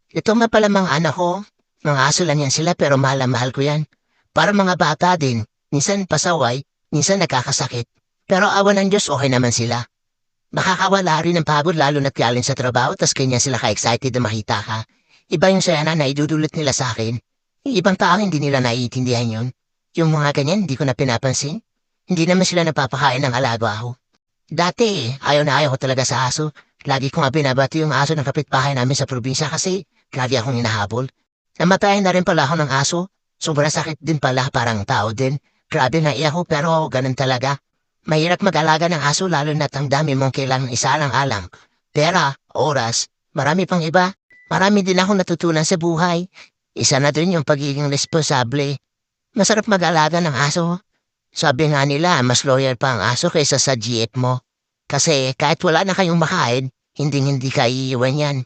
Ito nga pala mga anak ko. Mga aso lang yan sila pero mahal na mahal ko yan. Para mga bata din. Minsan pasaway, minsan nagkakasakit. Pero awan ng Diyos okay naman sila. Makakawala rin ng pagod lalo na't galing sa trabaho tas ganyan sila ka-excited na makita ka. Iba yung saya na naidudulot nila sa akin. Yung ibang tao hindi nila naiintindihan yun. Yung mga ganyan hindi ko na pinapansin. Hindi naman sila napapakain ng alaga ko. Dati, ayaw na ayaw ko talaga sa aso. Lagi ko nga binabati yung aso ng kapitbahay namin sa probinsya kasi lagi akong hinahabol. Namatayan na rin pala ako ng aso. Sobrang sakit din pala parang tao din. Grabe na iyak ko pero ganun talaga. Mahirap mag-alaga ng aso lalo na't ang dami mong kailangang isaalang-alang. Pera, oras, marami pang iba. Marami din akong natutunan sa buhay. Isa na din yung pagiging responsable. Masarap mag-alaga ng aso. Sabi nga nila, mas loyal pa ang aso kaysa sa GF mo. Kasi kahit wala na kayong makain, hindi ka iiwan yan.